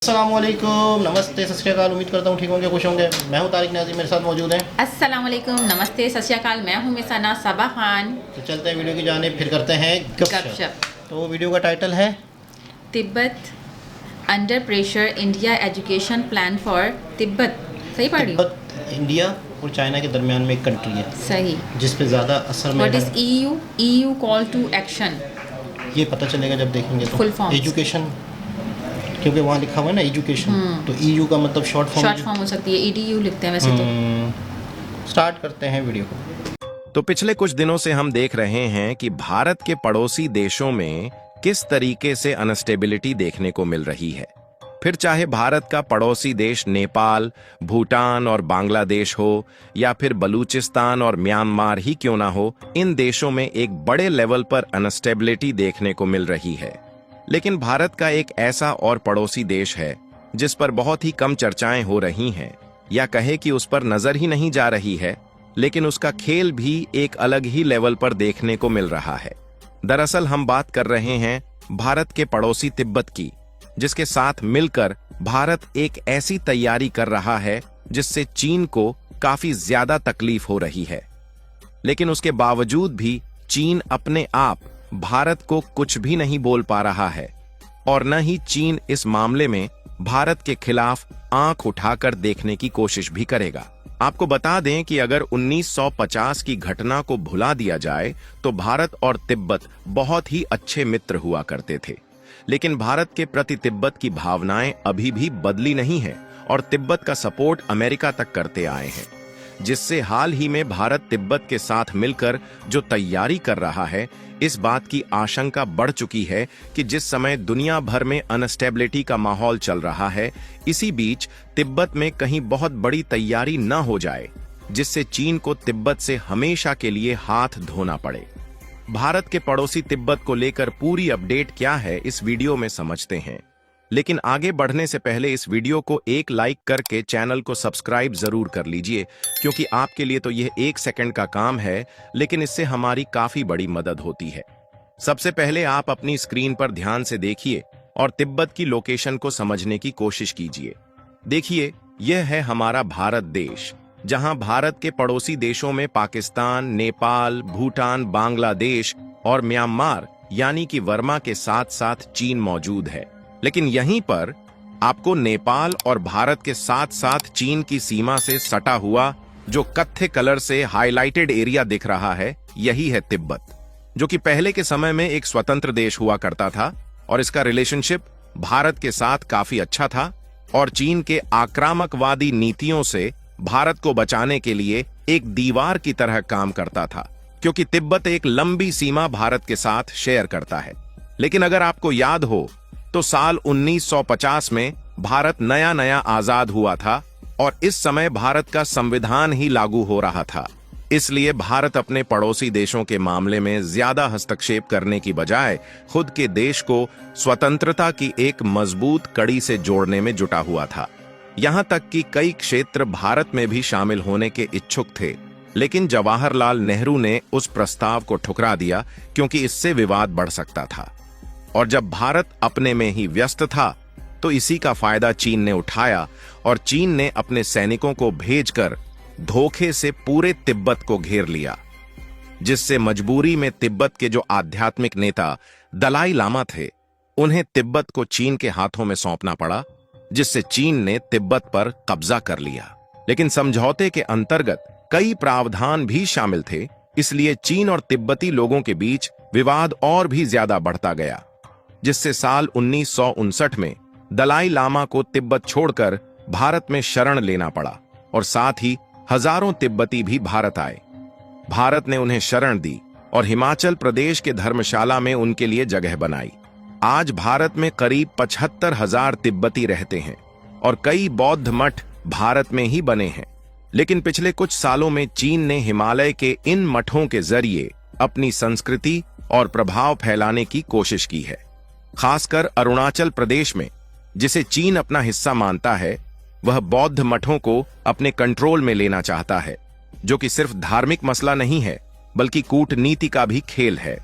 अस्सलामुअलैकुम, नमस्ते, सत श्री अकाल। उम्मीद करता हूँ ठीक होंगे, खुश होंगे। मैं हूँ तारिक नाज़ी, मेरे साथ मौजूद हैं। अस्सलाम वालेकुम, नमस्ते, सत श्री अकाल। मैं हूँ मिसाना सबा खान। तो चलते हैं वीडियो की जानिब, फिर करते हैं गपशप। तो वीडियो का टाइटल है Tibet under pressure, India education plan for Tibet. सही पढ़ रही हूँ? तिब्बत इंडिया और चाइना के दरमियान में एक कंट्री है, सही। जिस पे ज़्यादा असर में what is EU? EU call to action. ये पता चलेगा जब देखेंगे। तो फुल फॉर्म एजुकेशन, क्योंकि वहाँ लिखा हुआ है ना एजुकेशन, तो ईयू का मतलब शॉर्ट फॉर्म हो सकती है। ईडीयू लिखते हैं वैसे तो। स्टार्ट करते हैं वीडियो को। तो पिछले कुछ दिनों से हम देख रहे हैं कि भारत के पड़ोसी देशों में किस तरीके से अनस्टेबिलिटी देखने को मिल रही है। फिर चाहे भारत का पड़ोसी देश नेपाल, भूटान और बांग्लादेश हो, या फिर बलूचिस्तान और म्यांमार ही क्यों ना हो, इन देशों में एक बड़े लेवल पर अनस्टेबिलिटी देखने को मिल रही है। लेकिन भारत का एक ऐसा और पड़ोसी देश है जिस पर बहुत ही कम चर्चाएं हो रही हैं, या कहे कि उस पर नजर ही नहीं जा रही है, लेकिन उसका खेल भी एक अलग ही लेवल पर देखने को मिल रहा है। दरअसल हम बात कर रहे हैं भारत के पड़ोसी तिब्बत की, जिसके साथ मिलकर भारत एक ऐसी तैयारी कर रहा है जिससे चीन को काफी ज्यादा तकलीफ हो रही है। लेकिन उसके बावजूद भी चीन अपने आप भारत को कुछ भी नहीं बोल पा रहा है, और न ही चीन इस मामले में भारत के खिलाफ आंख उठाकर देखने की कोशिश भी करेगा। आपको बता दें कि अगर 1950 की घटना को भुला दिया जाए तो भारत और तिब्बत बहुत ही अच्छे मित्र हुआ करते थे। लेकिन भारत के प्रति तिब्बत की भावनाएं अभी भी बदली नहीं है, और तिब्बत का सपोर्ट अमेरिका तक करते आए हैं, जिससे हाल ही में भारत तिब्बत के साथ मिलकर जो तैयारी कर रहा है, इस बात की आशंका बढ़ चुकी है कि जिस समय दुनिया भर में अनस्टेबिलिटी का माहौल चल रहा है, इसी बीच तिब्बत में कहीं बहुत बड़ी तैयारी न हो जाए जिससे चीन को तिब्बत से हमेशा के लिए हाथ धोना पड़े। भारत के पड़ोसी तिब्बत को लेकर पूरी अपडेट क्या है, इस वीडियो में समझते हैं। लेकिन आगे बढ़ने से पहले इस वीडियो को एक लाइक करके चैनल को सब्सक्राइब जरूर कर लीजिए, क्योंकि आपके लिए तो यह 1 सेकंड का काम है, लेकिन इससे हमारी काफी बड़ी मदद होती है। सबसे पहले आप अपनी स्क्रीन पर ध्यान से देखिए और तिब्बत की लोकेशन को समझने की कोशिश कीजिए। देखिए, यह है हमारा भारत देश, जहां भारत के पड़ोसी देशों में पाकिस्तान, नेपाल, भूटान, बांग्लादेश और म्यांमार यानी कि वर्मा के साथ साथ चीन मौजूद है। लेकिन यहीं पर आपको नेपाल और भारत के साथ साथ चीन की सीमा से सटा हुआ जो कत्थे कलर से हाईलाइटेड एरिया दिख रहा है, यही है तिब्बत, जो कि पहले के समय में एक स्वतंत्र देश हुआ करता था, और इसका रिलेशनशिप भारत के साथ काफी अच्छा था, और चीन के आक्रामकवादी नीतियों से भारत को बचाने के लिए एक दीवार की तरह काम करता था, क्योंकि तिब्बत एक लंबी सीमा भारत के साथ शेयर करता है। लेकिन अगर आपको याद हो तो साल 1950 में भारत नया नया आजाद हुआ था, और इस समय भारत का संविधान ही लागू हो रहा था। इसलिए भारत अपने पड़ोसी देशों के मामले में ज्यादा हस्तक्षेप करने की बजाय खुद के देश को स्वतंत्रता की एक मजबूत कड़ी से जोड़ने में जुटा हुआ था। यहां तक कि कई क्षेत्र भारत में भी शामिल होने के इच्छुक थे, लेकिन जवाहरलाल नेहरू ने उस प्रस्ताव को ठुकरा दिया, क्योंकि इससे विवाद बढ़ सकता था। और जब भारत अपने में ही व्यस्त था तो इसी का फायदा चीन ने उठाया, और चीन ने अपने सैनिकों को भेजकर धोखे से पूरे तिब्बत को घेर लिया, जिससे मजबूरी में तिब्बत के जो आध्यात्मिक नेता दलाई लामा थे, उन्हें तिब्बत को चीन के हाथों में सौंपना पड़ा, जिससे चीन ने तिब्बत पर कब्जा कर लिया। लेकिन समझौते के अंतर्गत कई प्रावधान भी शामिल थे, इसलिए चीन और तिब्बती लोगों के बीच विवाद और भी ज्यादा बढ़ता गया, जिससे साल 1959 में दलाई लामा को तिब्बत छोड़कर भारत में शरण लेना पड़ा, और साथ ही हजारों तिब्बती भी भारत आए। भारत ने उन्हें शरण दी और हिमाचल प्रदेश के धर्मशाला में उनके लिए जगह बनाई। आज भारत में करीब 75,000 तिब्बती रहते हैं, और कई बौद्ध मठ भारत में ही बने हैं। लेकिन पिछले कुछ सालों में चीन ने हिमालय के इन मठों के जरिए अपनी संस्कृति और प्रभाव फैलाने की कोशिश की है। खासकर अरुणाचल प्रदेश में, जिसे चीन अपना हिस्सा मानता है, वह बौद्ध मठों को अपने कंट्रोल में लेना चाहता है, जो कि सिर्फ धार्मिक मसला नहीं है, बल्कि कूटनीति का भी खेल है।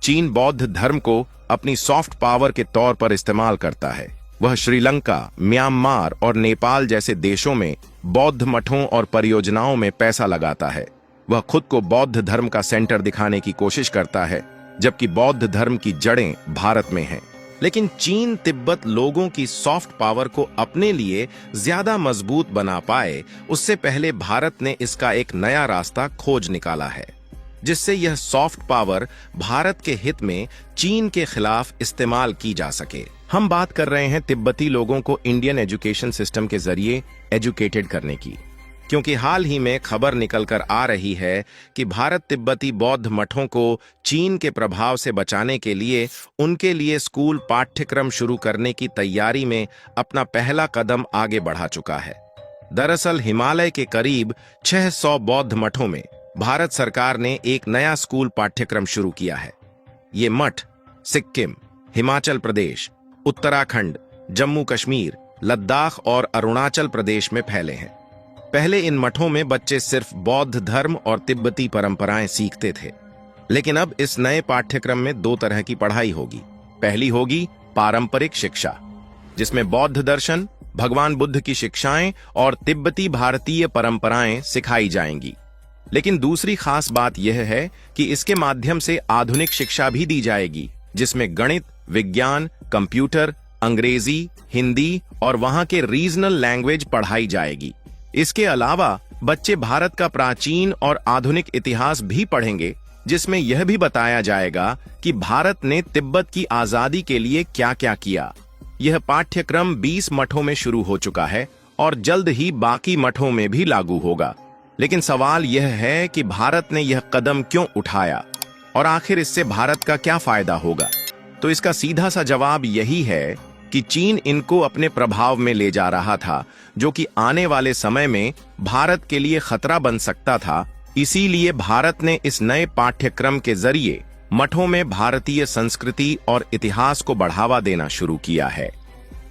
चीन बौद्ध धर्म को अपनी सॉफ्ट पावर के तौर पर इस्तेमाल करता है, वह श्रीलंका, म्यांमार और नेपाल जैसे देशों में बौद्ध मठों और परियोजनाओं में पैसा लगाता है। वह खुद को बौद्ध धर्म का सेंटर दिखाने की कोशिश करता है, जबकि बौद्ध धर्म की जड़ें भारत में हैं। लेकिन चीन तिब्बत लोगों की सॉफ्ट पावर को अपने लिए ज्यादा मजबूत बना पाए, उससे पहले भारत ने इसका एक नया रास्ता खोज निकाला है, जिससे यह सॉफ्ट पावर भारत के हित में चीन के खिलाफ इस्तेमाल की जा सके। हम बात कर रहे हैं तिब्बती लोगों को इंडियन एजुकेशन सिस्टम के जरिए एजुकेटेड करने की, क्योंकि हाल ही में खबर निकलकर आ रही है कि भारत तिब्बती बौद्ध मठों को चीन के प्रभाव से बचाने के लिए उनके लिए स्कूल पाठ्यक्रम शुरू करने की तैयारी में अपना पहला कदम आगे बढ़ा चुका है। दरअसल हिमालय के करीब 600 बौद्ध मठों में भारत सरकार ने एक नया स्कूल पाठ्यक्रम शुरू किया है। ये मठ सिक्किम, हिमाचल प्रदेश, उत्तराखंड, जम्मू कश्मीर, लद्दाख और अरुणाचल प्रदेश में फैले हैं। पहले इन मठों में बच्चे सिर्फ बौद्ध धर्म और तिब्बती परंपराएं सीखते थे, लेकिन अब इस नए पाठ्यक्रम में 2 तरह की पढ़ाई होगी। पहली होगी पारंपरिक शिक्षा, जिसमें बौद्ध दर्शन, भगवान बुद्ध की शिक्षाएं और तिब्बती भारतीय परंपराएं सिखाई जाएंगी। लेकिन दूसरी खास बात यह है कि इसके माध्यम से आधुनिक शिक्षा भी दी जाएगी, जिसमें गणित, विज्ञान, कंप्यूटर, अंग्रेजी, हिंदी और वहां के रीजनल लैंग्वेज पढ़ाई जाएगी। इसके अलावा बच्चे भारत का प्राचीन और आधुनिक इतिहास भी पढ़ेंगे, जिसमें यह भी बताया जाएगा कि भारत ने तिब्बत की आजादी के लिए क्या क्या किया। यह पाठ्यक्रम 20 मठों में शुरू हो चुका है और जल्द ही बाकी मठों में भी लागू होगा। लेकिन सवाल यह है कि भारत ने यह कदम क्यों उठाया और आखिर इससे भारत का क्या फायदा होगा। तो इसका सीधा सा जवाब यही है कि चीन इनको अपने प्रभाव में ले जा रहा था, जो कि आने वाले समय में भारत के लिए खतरा बन सकता था। इसीलिए भारत ने इस नए पाठ्यक्रम के जरिए मठों में भारतीय संस्कृति और इतिहास को बढ़ावा देना शुरू किया है।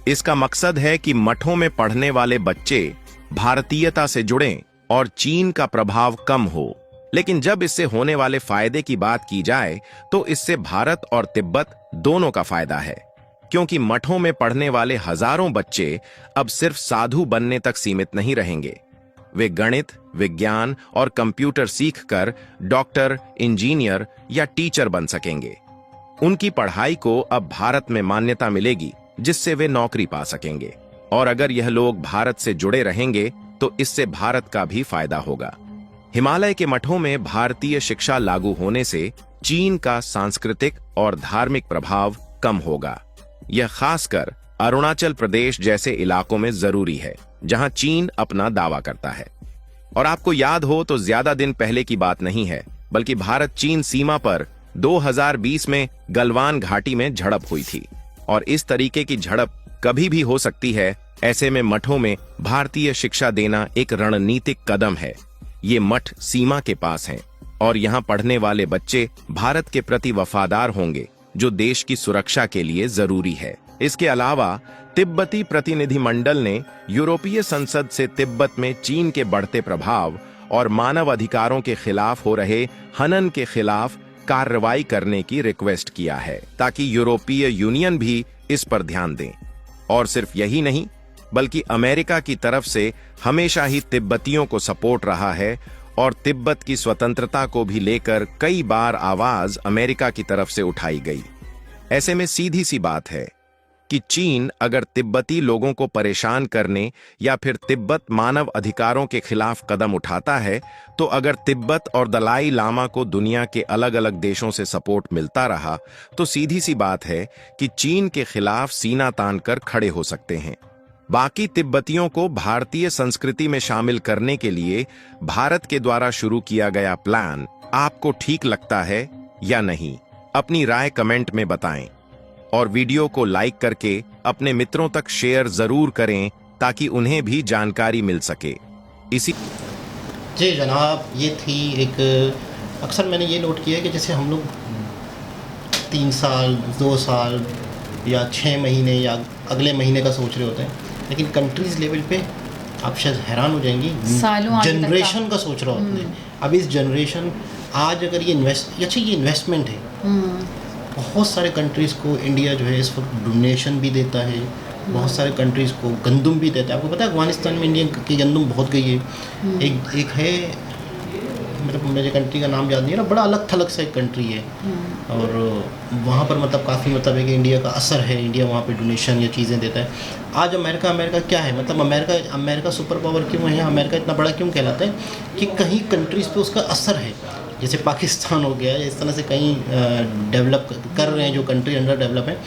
इसका मकसद है कि मठों में पढ़ने वाले बच्चे भारतीयता से जुड़ें और चीन का प्रभाव कम हो। लेकिन जब इससे होने वाले फायदे की बात की जाए तो इससे भारत और तिब्बत दोनों का फायदा है, क्योंकि मठों में पढ़ने वाले हजारों बच्चे अब सिर्फ साधु बनने तक सीमित नहीं रहेंगे। वे गणित, विज्ञान और कंप्यूटर सीखकर डॉक्टर, इंजीनियर या टीचर बन सकेंगे। उनकी पढ़ाई को अब भारत में मान्यता मिलेगी, जिससे वे नौकरी पा सकेंगे। और अगर यह लोग भारत से जुड़े रहेंगे तो इससे भारत का भी फायदा होगा। हिमालय के मठों में भारतीय शिक्षा लागू होने से चीन का सांस्कृतिक और धार्मिक प्रभाव कम होगा। यह खासकर अरुणाचल प्रदेश जैसे इलाकों में जरूरी है, जहां चीन अपना दावा करता है। और आपको याद हो तो ज्यादा दिन पहले की बात नहीं है, बल्कि भारत चीन सीमा पर 2020 में गलवान घाटी में झड़प हुई थी। और इस तरीके की झड़प कभी भी हो सकती है। ऐसे में मठों में भारतीय शिक्षा देना एक रणनीतिक कदम है। ये मठ सीमा के पास हैं और यहाँ पढ़ने वाले बच्चे भारत के प्रति वफादार होंगे, जो देश की सुरक्षा के लिए जरूरी है। इसके अलावा तिब्बती प्रतिनिधिमंडल ने यूरोपीय संसद से तिब्बत में चीन के बढ़ते प्रभाव और मानव अधिकारों के खिलाफ हो रहे हनन के खिलाफ कार्रवाई करने की रिक्वेस्ट किया है, ताकि यूरोपीय यूनियन भी इस पर ध्यान दें। और सिर्फ यही नहीं, बल्कि अमेरिका की तरफ से हमेशा ही तिब्बतियों को सपोर्ट रहा है और तिब्बत की स्वतंत्रता को भी लेकर कई बार आवाज अमेरिका की तरफ से उठाई गई। ऐसे में सीधी सी बात है कि चीन अगर तिब्बती लोगों को परेशान करने या फिर तिब्बत मानव अधिकारों के खिलाफ कदम उठाता है, तो अगर तिब्बत और दलाई लामा को दुनिया के अलग अलग देशों से सपोर्ट मिलता रहा, तो सीधी सी बात है कि चीन के खिलाफ सीना तान कर खड़े हो सकते हैं। बाकी तिब्बतियों को भारतीय संस्कृति में शामिल करने के लिए भारत के द्वारा शुरू किया गया प्लान आपको ठीक लगता है या नहीं? अपनी राय कमेंट में बताएं और वीडियो को लाइक करके अपने मित्रों तक शेयर जरूर करें, ताकि उन्हें भी जानकारी मिल सके। इसी जी जनाब, ये थी एक अक्सर मैंने ये नोट किया है कि जैसे हम लोग 3 साल, 2 साल या 6 महीने या अगले महीने का सोच रहे होते हैं, लेकिन कंट्रीज लेवल पे आप शायद हैरान हो जाएंगी, जनरेशन का सोच रहा होता है। अब इस जनरेशन आज अगर ये ये इन्वेस्टमेंट है। बहुत सारे कंट्रीज़ को इंडिया जो है इस वक्त डोनेशन भी देता है बहुत सारे कंट्रीज़ को गंदम भी देता है। आपको पता है अफगानिस्तान में इंडियन की गंदम बहुत गई है। एक है, मतलब मुझे कंट्री का नाम याद नहीं है ना, बड़ा अलग थलग सा एक कंट्री है, और वहाँ पर मतलब काफ़ी मतलब है कि इंडिया का असर है, इंडिया वहाँ पे डोनेशन या चीज़ें देता है। आज अमेरिका क्या है, मतलब अमेरिका सुपर पावर क्यों है, अमेरिका इतना बड़ा क्यों कहलाता है कि कहीं कंट्रीज़ पे उसका असर है। जैसे पाकिस्तान हो गया, इस तरह से कहीं डेवलप कर रहे हैं जो कंट्री अंडर डेवलप है,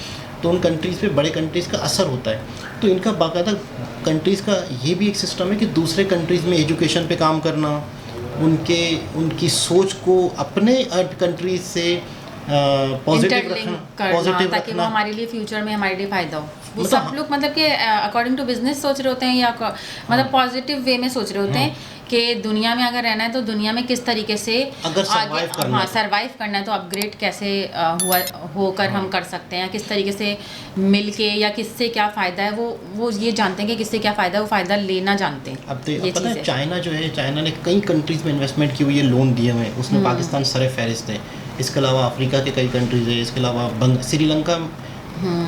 तो उन कंट्रीज़ पे बड़े कंट्रीज़ का असर होता है। तो इनका बाकायदा कंट्रीज़ का ये भी एक सिस्टम है कि दूसरे कंट्रीज़ में एजुकेशन पे काम करना, उनकी सोच को अपने कंट्रीज से पॉजिटिव रखना, ताकि वो हमारे लिए फ्यूचर में हमारे लिए फ़ायदा हो। वो सब लोग मतलब कि अकॉर्डिंग टू बिजनेस सोच रहे होते हैं, या मतलब पॉजिटिव वे में सोच रहे होते हैं कि दुनिया में अगर रहना है तो दुनिया में किस तरीके से अगर सर्वाइव करना है तो अपग्रेड कैसे होकर हम कर सकते हैं, किस तरीके से मिलके, या किससे क्या फ़ायदा है, वो ये जानते हैं कि किससे क्या फ़ायदा है, वो फ़ायदा लेना जानते हैं। अब पता है चाइना जो है, चाइना ने कई कंट्रीज़ में इन्वेस्टमेंट की हुई है, लोन दिए हुए हैं, उसमें पाकिस्तान सरे फहरिस्त है। इसके अलावा अफ्रीका के कई कंट्रीज़ है, इसके अलावा श्रीलंका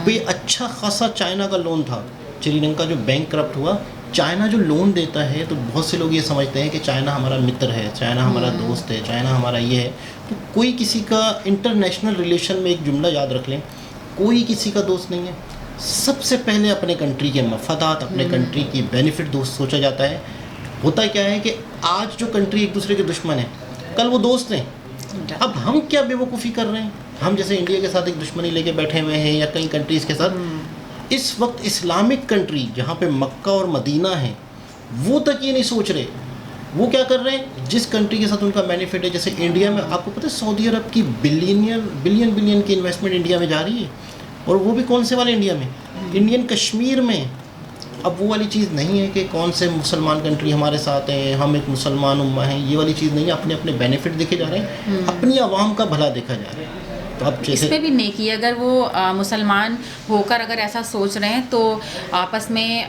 भी अच्छा खासा चाइना का लोन था। श्रीलंका जो बैंक करप्ट हुआ, चाइना जो लोन देता है, तो बहुत से लोग ये समझते हैं कि चाइना हमारा मित्र है, चाइना हमारा दोस्त है, चाइना हमारा ये है। तो कोई किसी का इंटरनेशनल रिलेशन में एक जुमला याद रख लें, कोई किसी का दोस्त नहीं है। सबसे पहले अपने कंट्री के मफादात, अपने कंट्री की बेनिफिट दोस्त सोचा जाता है। होता क्या है कि आज जो कंट्री एक दूसरे के दुश्मन है, कल वो दोस्त हैं। अब हम क्या बेवकूफ़ी कर रहे हैं, हम जैसे इंडिया के साथ एक दुश्मनी लेके बैठे हुए हैं, या कई कंट्रीज़ के साथ। इस वक्त इस्लामिक कंट्री जहाँ पे मक्का और मदीना है, वो तक ये नहीं सोच रहे। वो क्या कर रहे हैं, जिस कंट्री के साथ उनका बेनिफिट है, जैसे इंडिया में आपको पता है सऊदी अरब की बिलियन की इन्वेस्टमेंट इंडिया में जा रही है, और वो भी कौन से वाले इंडिया में, इंडियन कश्मीर में। अब वो वाली चीज़ नहीं है कि कौन से मुसलमान कंट्री हमारे साथ हैं, हम एक मुसलमान उम्मा हैं, ये वाली चीज़ नहीं है। अपने अपने बेनिफिट देखे जा रहे हैं, अपनी आवाम का भला देखा जा रहा है। तो अब इसमें भी नेकी, अगर वो मुसलमान होकर अगर ऐसा सोच रहे हैं तो आपस में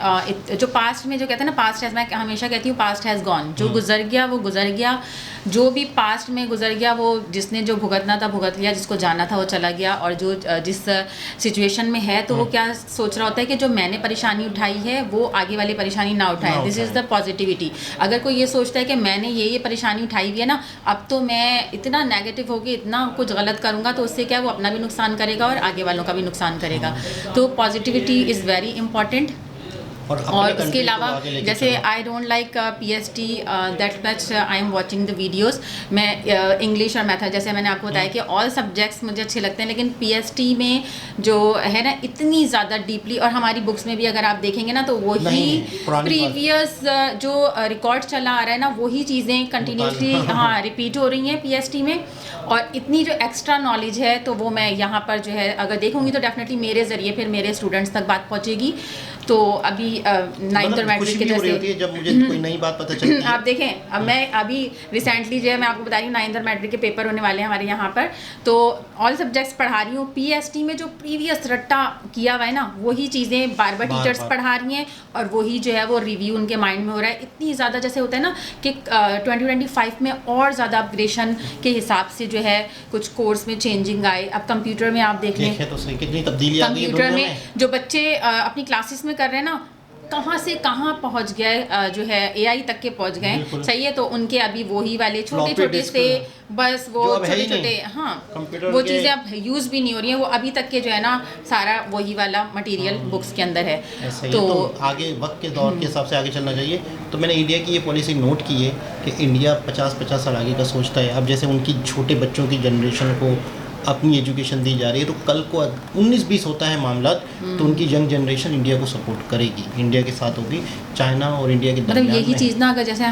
जो पास्ट में जो कहते हैं ना, पास्ट हैज़, मैं हमेशा कहती हूँ पास्ट हैज़ गॉन। जो गुजर गया वो गुजर गया, जो भी पास्ट में गुजर गया वो जिसने जो भुगतना था भुगत लिया, जिसको जाना था वो चला गया। और जो जिस सिचुएशन में है तो वो क्या सोच रहा होता है कि जो मैंने परेशानी उठाई है वो आगे वाली परेशानी ना उठाए। This is the positivity. अगर कोई ये सोचता है कि मैंने ये परेशानी उठाई हुई है ना, अब तो मैं इतना नेगेटिव होकर इतना कुछ गलत करूँगा तो उससे क्या, वो अपना भी नुकसान करेगा और आगे वालों का भी नुकसान करेगा। तो पॉजिटिविटी इज़ वेरी इंपॉर्टेंट। और उसके अलावा जैसे I don't like PST that much, I am watching the videos. मैं इंग्लिश और मैथड, जैसे मैंने आपको बताया कि ऑल सब्जेक्ट्स मुझे अच्छे लगते हैं, लेकिन PST में जो है ना इतनी ज़्यादा डीपली, और हमारी बुक्स में भी अगर आप देखेंगे ना तो वही प्रीवियस जो रिकॉर्ड चला आ रहा है ना, वही चीज़ें कंटिन्यूसली रिपीट हो रही हैं PST में। और इतनी जो एक्स्ट्रा नॉलेज है तो वो मैं यहाँ पर जो है अगर देखूँगी तो डेफिनेटली मेरे ज़रिए फिर मेरे स्टूडेंट्स तक बात पहुँचेगी। तो अभी 9th और मैट्रिक के जैसे जब मुझे कोई नई बात पता चलती है, आप देखें, अब मैं अभी रिसेंटली जो है मैं आपको बता रही हूँ 9th और मैट्रिक के पेपर होने वाले हैं हमारे यहाँ पर, तो ऑल सब्जेक्ट्स पढ़ा रही हूँ। PST में जो प्रीवियस रट्टा किया हुआ है ना, वही चीज़ें बार बार टीचर्स पढ़ा रही हैं, और वही जो है वो रिव्यू उनके माइंड में हो रहा है। इतनी ज़्यादा जैसे होता है ना कि 2025 में और ज़्यादा अपग्रेशन के हिसाब से जो है कुछ कोर्स में चेंजिंग आए। अब कंप्यूटर में आप देख लें तो सही कितनी तब्दीली आ गई है कंप्यूटर में जो बच्चे अपनी क्लासेस में कर रहे हैं ना, कहाँ से कहाँ पहुँच गए, जो है AI तक के पहुँच गए। सही है, तो उनके अभी वही वाले छोटे छोटे से बस वो छोटे छोटे वो चीज़ें अब यूज़ भी नहीं हो रही हैं, वो अभी तक के जो है ना सारा वही वाला मटेरियल बुक्स के अंदर है। तो आगे वक्त के दौर के हिसाब से आगे चलना चाहिए। तो मैंने इंडिया की ये पॉलिसी नोट की है कि इंडिया 50-50 साल आगे का सोचता है। अब जैसे उनकी छोटे बच्चों की जनरेशन को अपनी एजुकेशन दी जा रही है, तो कल को 19-20 होता है मामला, तो उनकी यंग जनरेशन इंडिया को सपोर्ट करेगी, इंडिया के साथ होगी। चाइना और इंडिया के मतलब यही चीज़ ना, अगर जैसे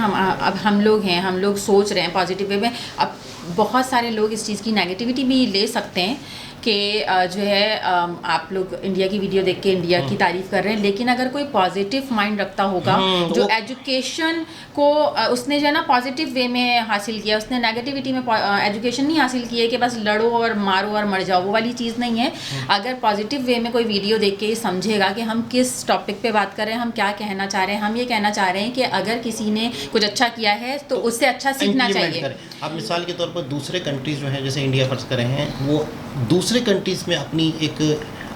हम लोग हैं, हम लोग सोच रहे हैं पॉजिटिव वे में, अब बहुत सारे लोग इस चीज़ की नेगेटिविटी भी ले सकते हैं कि जो है आप लोग इंडिया की वीडियो देख के इंडिया की तारीफ़ कर रहे हैं, लेकिन अगर कोई पॉजिटिव माइंड रखता होगा जो एजुकेशन को उसने जो है ना पॉजिटिव वे में हासिल किया, उसने नेगेटिविटी में एजुकेशन नहीं हासिल की है कि बस लड़ो और मारो और मर जाओ, वो वाली चीज़ नहीं है। अगर पॉजिटिव वे में कोई वीडियो देख के समझेगा कि हम किस टॉपिक पे बात कर रहे हैं, हम क्या कहना चाह रहे हैं, हम ये कहना चाह रहे हैं कि अगर किसी ने कुछ अच्छा किया है तो उससे अच्छा सीखना चाहिए। अब मिसाल के तौर पर दूसरे कंट्रीज़ जो हैं, जैसे इंडिया फर्ज कर रहे हैं, वो दूसरे कंट्रीज़ में अपनी एक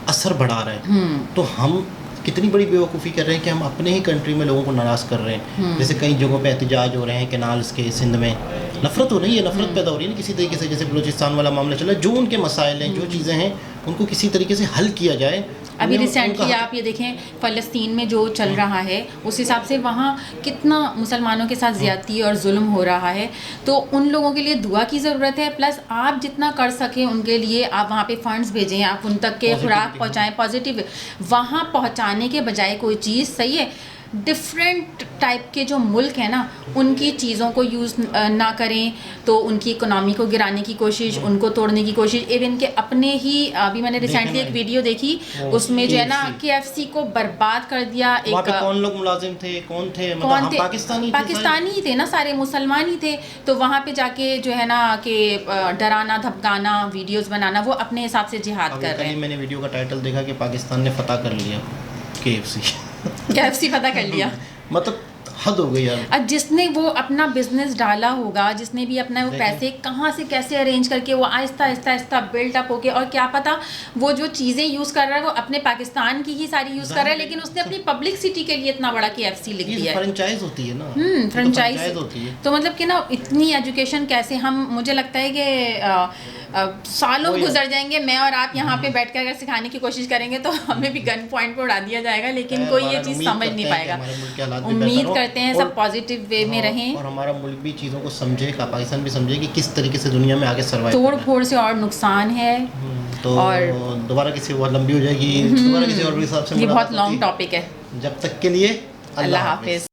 असर बढ़ा रहे हैं, तो हम कितनी बड़ी बेवकूफ़ी कर रहे हैं कि हम अपने ही कंट्री में लोगों को नाराज़ कर रहे हैं। जैसे कई जगहों पे एहतजाज हो रहे हैं कैनाल्स के, सिंध में नफरत हो रही है, नफरत पैदा हो रही है ना किसी तरीके से। जैसे बलूचिस्तान वाला मामला चला, जो उनके मसाइल हैं, जो चीज़ें हैं, उनको किसी तरीके से हल किया जाए। अभी उन्हें रिसेंटली उनका आप ये देखें फ़लस्तीन में जो चल रहा है, उस हिसाब से वहाँ कितना मुसलमानों के साथ ज़्यादती और जुल्म हो रहा है। तो उन लोगों के लिए दुआ की ज़रूरत है, प्लस आप जितना कर सकें उनके लिए आप वहाँ पे फंड्स भेजें, आप उन तक के खुराक पहुँचाएँ, पॉजिटिव वहाँ पहुँचाने के बजाय कोई चीज़ सही है। डिफरेंट टाइप के जो मुल्क हैं ना, उनकी चीज़ों को यूज़ ना करें तो उनकी इकोनॉमी को गिराने की कोशिश, उनको तोड़ने की कोशिश। इवन के अपने ही अभी मैंने रिसेंटली एक वीडियो देखी, उसमें जो है ना KFC को बर्बाद कर दिया। वहाँ पे कौन लोग मुलाजिम थे, कौन थे? मतलब कौन हम थे? पाकिस्तानी ही थे ना, सारे मुसलमान ही थे। तो वहाँ पे जाके जो है ना कि डराना धमकाना, वीडियोस बनाना, वो अपने हिसाब से जिहाद कर रहे हैं। मैंने वीडियो का टाइटल देखा कि पाकिस्तान ने फतह कर लिया KFC पता कर लिया। मतलब हद हो गई यार। अब जिसने वो अपना बिजनेस डाला होगा, जिसने भी अपना वो पैसे कहाँ से कैसे अरेंज करके वो आहिस्ता आहिस्ता आहिस्ता बिल्डअप होके, और क्या पता वो जो चीज़ें यूज़ कर रहा है वो अपने पाकिस्तान की ही सारी यूज़ कर रहा है, लेकिन उसने अपनी पब्लिसिटी के लिए इतना बड़ा KFC लिख दिया है। फ्रेंचाइज होती है ना, फ्रेंचाइज होती है। तो मतलब कि ना इतनी एजुकेशन कैसे हम, मुझे लगता है कि सालों गुजर जाएंगे, मैं और आप यहाँ पे बैठ कर अगर सिखाने की कोशिश करेंगे तो हमें भी गन पॉइंट पर उड़ा दिया जाएगा, लेकिन कोई ये चीज़ समझ नहीं पाएगा। उम्मीद करते हैं सब पॉजिटिव वे में रहें और हमारा मुल्क भी चीज़ों को समझे, पाकिस्तान भी समझे कि किस तरीके से दुनिया में आगे सर्वाइव। तोड़ फोड़ से और नुकसान है, तो दोबारा किसी बहुत लंबी हो जाएगी, दोबारा किसी और हिसाब से। ये बहुत लॉन्ग टॉपिक है। जब तक के लिए अल्लाह हाफिज़।